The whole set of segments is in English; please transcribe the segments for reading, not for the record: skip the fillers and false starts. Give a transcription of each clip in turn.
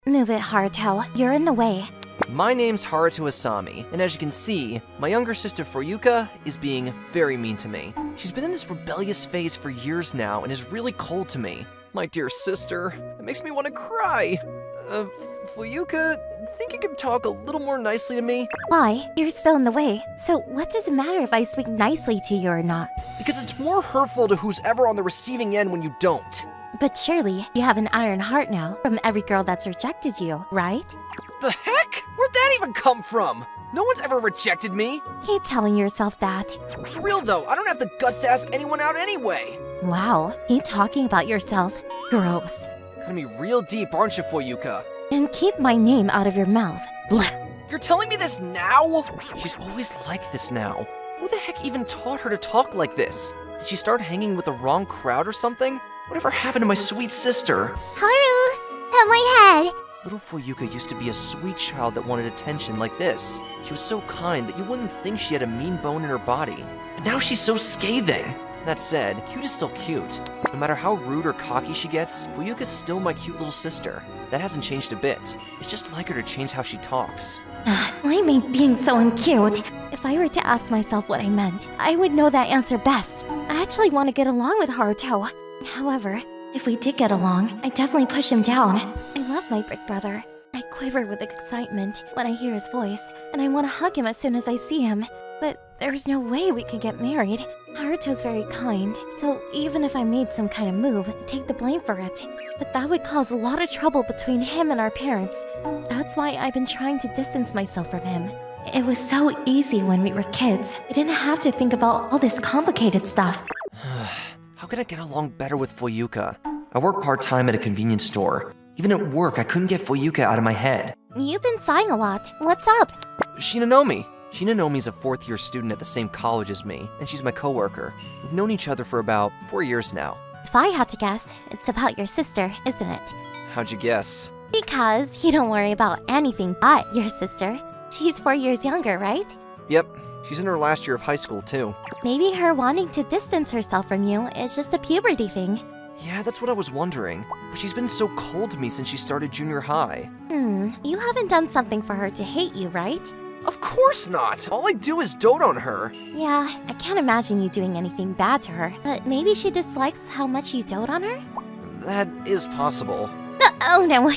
Move it, Haruto. You're in the way. My name's Haruto Asami, and as you can see, my younger sister Fuyuka is being very mean to me. She's been in this rebellious phase for years now and is really cold to me. My dear sister, it makes me want to cry. Fuyuka, think you could talk a little more nicely to me? Why? You're still in the way. So what does it matter if I speak nicely to you or not? Because it's more hurtful to who's ever on the receiving end when you don't. But surely, you have an iron heart now from every girl that's rejected you, right? The heck? Where'd that even come from? No one's ever rejected me. Keep telling yourself that. For real though, I don't have the guts to ask anyone out anyway. Wow, keep talking about yourself. Gross. Gonna be real deep, aren't you, Fuyuka? And keep my name out of your mouth. Blech. You're telling me this now? She's always like this now. Who the heck even taught her to talk like this? Did she start hanging with the wrong crowd or something? Whatever happened to my sweet sister? Haru, at my head. Little Fuyuka used to be a sweet child that wanted attention like this. She was so kind that you wouldn't think she had a mean bone in her body. And now she's so scathing. That said, cute is still cute. No matter how rude or cocky she gets, Fuyuka's still my cute little sister. That hasn't changed a bit. It's just like her to change how she talks. Why am I being so uncute? If I were to ask myself what I meant, I would know that answer best. I actually want to get along with Haruto. However, if we did get along, I'd definitely push him down. I love my big brother. I quiver with excitement when I hear his voice, and I want to hug him as soon as I see him. But there's no way we could get married. Haruto's very kind, so even if I made some kind of move, I'd take the blame for it. But that would cause a lot of trouble between him and our parents. That's why I've been trying to distance myself from him. It was so easy when we were kids. I didn't have to think about all this complicated stuff. How can I get along better with Fuyuka? I work part-time at a convenience store. Even at work, I couldn't get Fuyuka out of my head. You've been sighing a lot. What's up? Shinanomi. Shinanomi's a fourth-year student at the same college as me, and she's my coworker. We've known each other for about 4 years now. If I had to guess, it's about your sister, isn't it? How'd you guess? Because you don't worry about anything but your sister. She's 4 years younger, right? Yep, she's in her last year of high school, too. Maybe her wanting to distance herself from you is just a puberty thing. Yeah, that's what I was wondering. But she's been so cold to me since she started junior high. You haven't done something for her to hate you, right? Of course not! All I do is dote on her. Yeah, I can't imagine you doing anything bad to her. But maybe she dislikes how much you dote on her? That is possible. Oh no,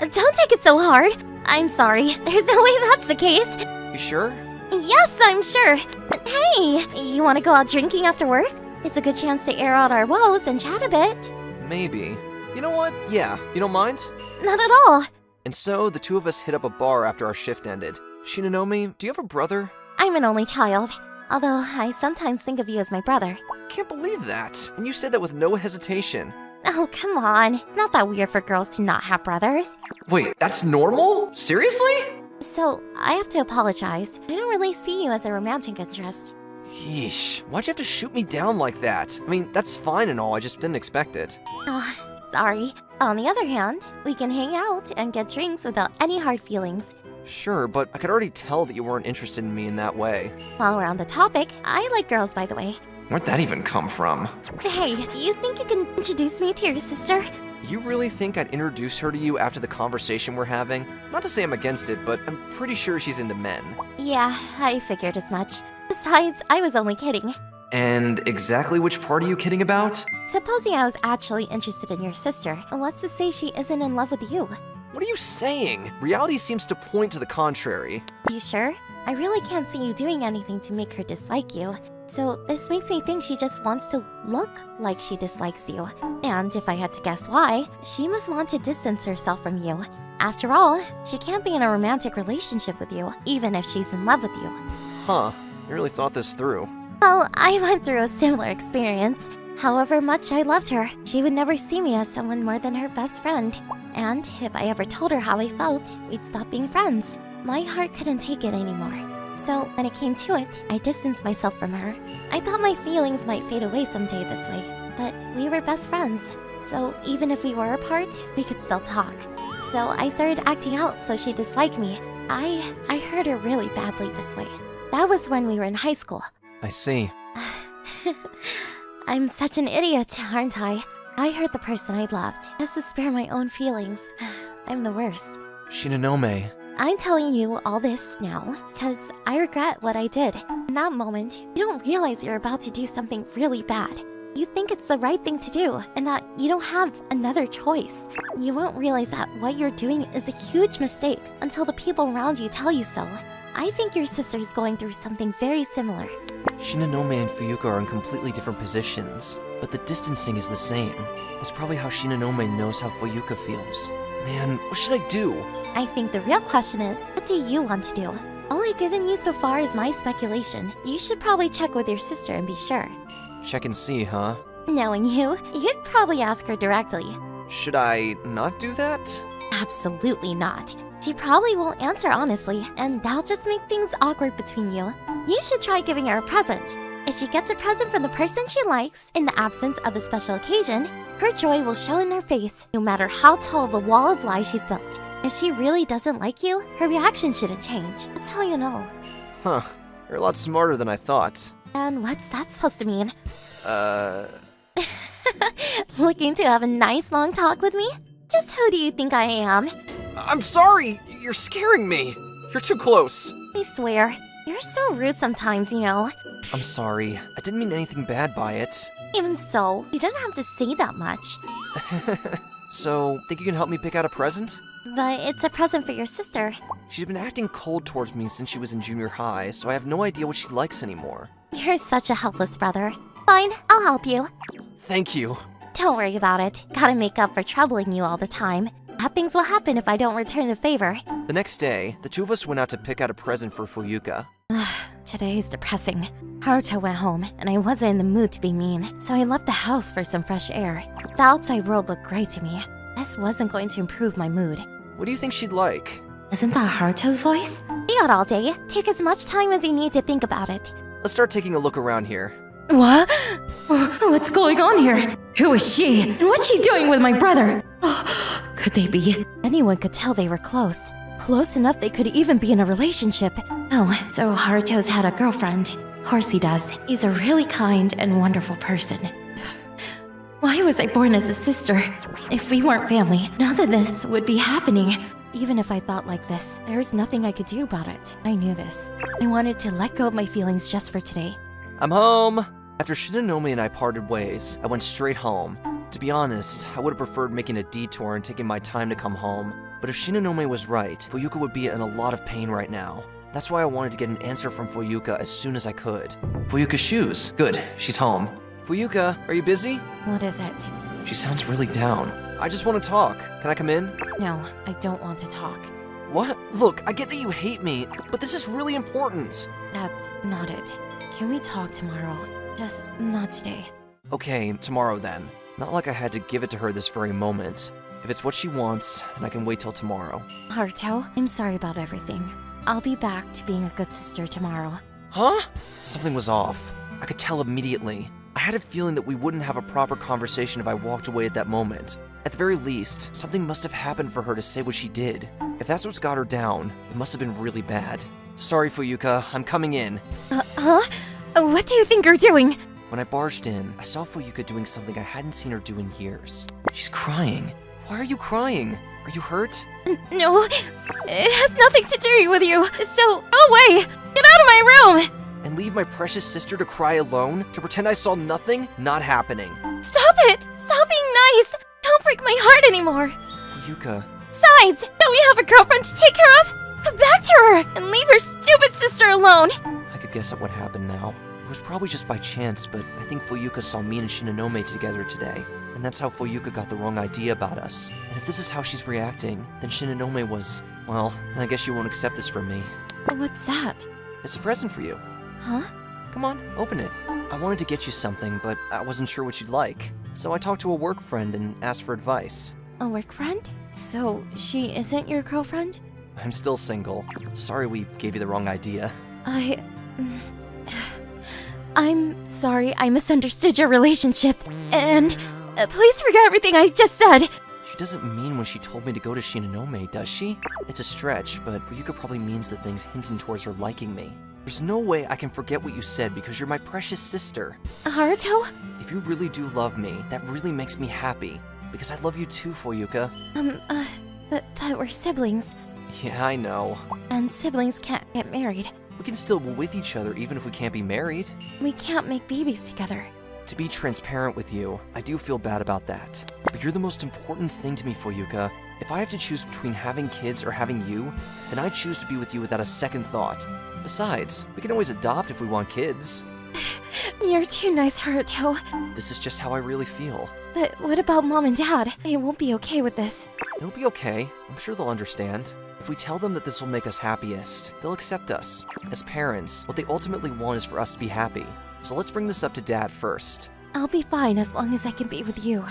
don't take it so hard. I'm sorry, there's no way that's the case. You sure? Yes, I'm sure. Hey, you want to go out drinking after work? It's a good chance to air out our woes and chat a bit. Maybe. You know what? Yeah, you don't mind? Not at all. And so, the two of us hit up a bar after our shift ended. Shinanomi, do you have a brother? I'm an only child, although I sometimes think of you as my brother. Can't believe that. And you said that with no hesitation. Oh, come on. It's not that weird for girls to not have brothers. Wait, that's normal? Seriously? So, I have to apologize. I don't really see you as a romantic interest. Yeesh, why'd you have to shoot me down like that? I mean, that's fine and all, I just didn't expect it. Oh, sorry. On the other hand, we can hang out and get drinks without any hard feelings. Sure, but I could already tell that you weren't interested in me in that way. While we're on the topic, I like girls, by the way. Where'd that even come from? Hey, you think you can introduce me to your sister? You really think I'd introduce her to you after the conversation we're having? Not to say I'm against it, but I'm pretty sure she's into men. Yeah, I figured as much. Besides, I was only kidding. And exactly which part are you kidding about? Supposing I was actually interested in your sister, what's to say she isn't in love with you? What are you saying? Reality seems to point to the contrary. You sure? I really can't see you doing anything to make her dislike you. So this makes me think she just wants to look like she dislikes you. And if I had to guess why, she must want to distance herself from you. After all, she can't be in a romantic relationship with you, even if she's in love with you. Huh, you really thought this through. Well, I went through a similar experience. However much I loved her, she would never see me as someone more than her best friend. And if I ever told her how I felt, we'd stop being friends. My heart couldn't take it anymore. So when it came to it, I distanced myself from her. I thought my feelings might fade away someday this way, but we were best friends. So even if we were apart, we could still talk. So I started acting out so she disliked me. I hurt her really badly this way. That was when we were in high school. I see. I'm such an idiot, aren't I? I hurt the person I loved, just to spare my own feelings. I'm the worst. Shinonome. I'm telling you all this now because I regret what I did. In that moment, you don't realize you're about to do something really bad. You think it's the right thing to do and that you don't have another choice. You won't realize that what you're doing is a huge mistake until the people around you tell you so. I think your sister's going through something very similar. Shinonome and Fuyuka are in completely different positions, but the distancing is the same. That's probably how Shinonome knows how Fuyuka feels. Man, what should I do? I think the real question is, what do you want to do? All I've given you so far is my speculation. You should probably check with your sister and be sure. Check and see, huh? Knowing you, you'd probably ask her directly. Should I not do that? Absolutely not. She probably won't answer honestly, and that'll just make things awkward between you. You should try giving her a present. If she gets a present from the person she likes, in the absence of a special occasion, her joy will show in her face, no matter how tall of a wall of lies she's built. If she really doesn't like you, her reaction shouldn't change. That's how you know. Huh. You're a lot smarter than I thought. And what's that supposed to mean? Looking to have a nice long talk with me? Just who do you think I am? I'm sorry! You're scaring me! You're too close! I swear, you're so rude sometimes, you know. I'm sorry. I didn't mean anything bad by it. Even so, you don't have to say that much. So, think you can help me pick out a present? But it's a present for your sister. She's been acting cold towards me since she was in junior high, so I have no idea what she likes anymore. You're such a helpless brother. Fine, I'll help you. Thank you. Don't worry about it. Gotta make up for troubling you all the time. Bad things will happen if I don't return the favor. The next day, the two of us went out to pick out a present for Fuyuka. Today's depressing. Haruto went home, and I wasn't in the mood to be mean, so I left the house for some fresh air. The outside world looked great to me. This wasn't going to improve my mood. What do you think she'd like? Isn't that Haruto's voice? Be out all day. Take as much time as you need to think about it. Let's start taking a look around here. What? What's going on here? Who is she? And what's she doing with my brother? Could they be? Anyone could tell they were close. Close enough they could even be in a relationship. Oh, so Haruto's had a girlfriend. Of course he does. He's a really kind and wonderful person. Why was I born as a sister? If we weren't family, none of this would be happening. Even if I thought like this, there's nothing I could do about it. I knew this. I wanted to let go of my feelings just for today. I'm home! After Shinonome and I parted ways, I went straight home. To be honest, I would have preferred making a detour and taking my time to come home. But if Shinonome was right, Fuyuka would be in a lot of pain right now. That's why I wanted to get an answer from Fuyuka as soon as I could. Fuyuka's shoes. Good, she's home. Fuyuka, are you busy? What is it? She sounds really down. I just want to talk. Can I come in? No, I don't want to talk. What? Look, I get that you hate me, but this is really important. That's not it. Can we talk tomorrow? Just not today. Okay, tomorrow then. Not like I had to give it to her this very moment. If it's what she wants, then I can wait till tomorrow. Haruto, I'm sorry about everything. I'll be back to being a good sister tomorrow. Huh? Something was off. I could tell immediately. I had a feeling that we wouldn't have a proper conversation if I walked away at that moment. At the very least, something must have happened for her to say what she did. If that's what's got her down, it must have been really bad. Sorry, Fuyuka, I'm coming in. What do you think you're doing? When I barged in, I saw Fuyuka doing something I hadn't seen her do in years. She's crying. Why are you crying? Are you hurt? No, it has nothing to do with you. So, go away! Get out of my room! And leave my precious sister to cry alone? To pretend I saw nothing? Not happening. Stop it! Stop being nice! Don't break my heart anymore! Fuyuka. Besides, don't you have a girlfriend to take care of? Go back to her and leave your stupid sister alone! I could guess at what happened now. It was probably just by chance, but I think Fuyuka saw me and Shinonome together today. And that's how Fuyuka got the wrong idea about us. And if this is how she's reacting, then Shinonome was... Well, I guess you won't accept this from me. What's that? It's a present for you. Huh? Come on, open it. I wanted to get you something, but I wasn't sure what you'd like. So I talked to a work friend and asked for advice. A work friend? So, she isn't your girlfriend? I'm still single. Sorry we gave you the wrong idea. I'm sorry I misunderstood your relationship. And please forget everything I just said. She doesn't mean when she told me to go to Shinonome, does she? It's a stretch, but Ryuka probably means the things hinting towards her liking me. There's no way I can forget what you said because you're my precious sister. Haruto? If you really do love me, that really makes me happy. Because I love you too, Fuyuka. but we're siblings, Yeah, I know. and siblings can't get married. We can still be with each other even if we can't be married. We can't make babies together. To be transparent with you, I do feel bad about that. But you're the most important thing to me, Fuyuka. If I have to choose between having kids or having you, then I choose to be with you without a second thought. Besides, we can always adopt if we want kids. You're too nice, Haruto. This is just how I really feel. But what about Mom and Dad? They won't be okay with this. It'll be okay. I'm sure they'll understand. If we tell them that this will make us happiest, they'll accept us. As parents, what they ultimately want is for us to be happy. So let's bring this up to Dad first. I'll be fine as long as I can be with you.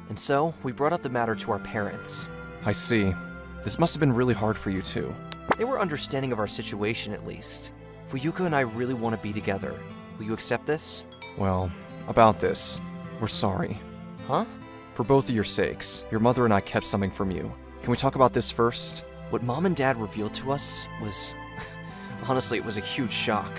And so, we brought up the matter to our parents. I see. This must have been really hard for you too. They were understanding of our situation at least. Fuyuka and I really want to be together. Will you accept this? Well, about this, we're sorry. Huh? For both of your sakes, your mother and I kept something from you. Can we talk about this first? What Mom and Dad revealed to us was... honestly, it was a huge shock.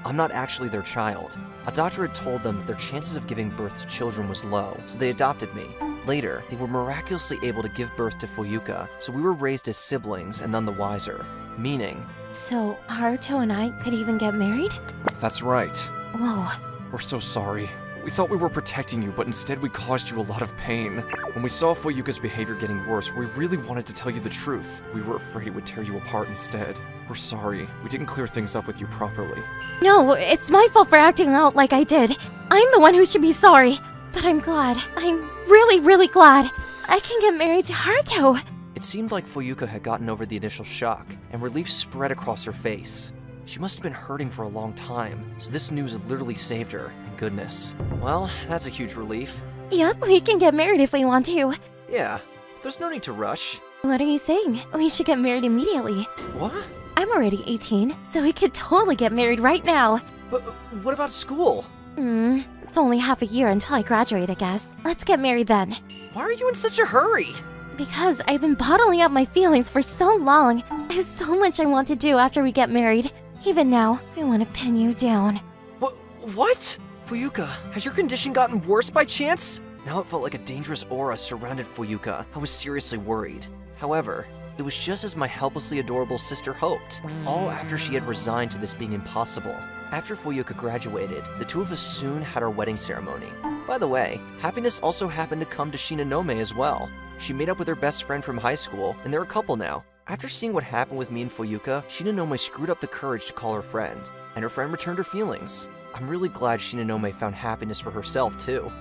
I'm not actually their child. A doctor had told them that their chances of giving birth to children was low, so they adopted me. Later, they were miraculously able to give birth to Fuyuka, so we were raised as siblings and none the wiser. Meaning... So, Haruto and I could even get married? That's right. Whoa. We're so sorry. We thought we were protecting you, but instead we caused you a lot of pain. When we saw Fuyuka's behavior getting worse, we really wanted to tell you the truth. We were afraid it would tear you apart instead. We're sorry. We didn't clear things up with you properly. No, it's my fault for acting out like I did. I'm the one who should be sorry. But I'm glad. I'm really, really glad. I can get married to Haruto. It seemed like Fuyuka had gotten over the initial shock, and relief spread across her face. She must have been hurting for a long time, so this news literally saved her, thank goodness. Well, that's a huge relief. Yep, we can get married if we want to. Yeah, there's no need to rush. What are you saying? We should get married immediately. What? I'm already 18, so we could totally get married right now. But what about school? It's only half a year until I graduate, I guess. Let's get married then. Why are you in such a hurry? Because I've been bottling up my feelings for so long. There's so much I want to do after we get married. Even now, I want to pin you down. What? Fuyuka, has your condition gotten worse by chance? Now it felt like a dangerous aura surrounded Fuyuka. I was seriously worried. However, it was just as my helplessly adorable sister hoped, all after she had resigned to this being impossible. After Fuyuka graduated, the two of us soon had our wedding ceremony. By the way, happiness also happened to come to Shinonome as well. She made up with her best friend from high school, and they're a couple now. After seeing what happened with me and Fuyuka, Shinonome screwed up the courage to call her friend, and her friend returned her feelings. I'm really glad Shinonome found happiness for herself too.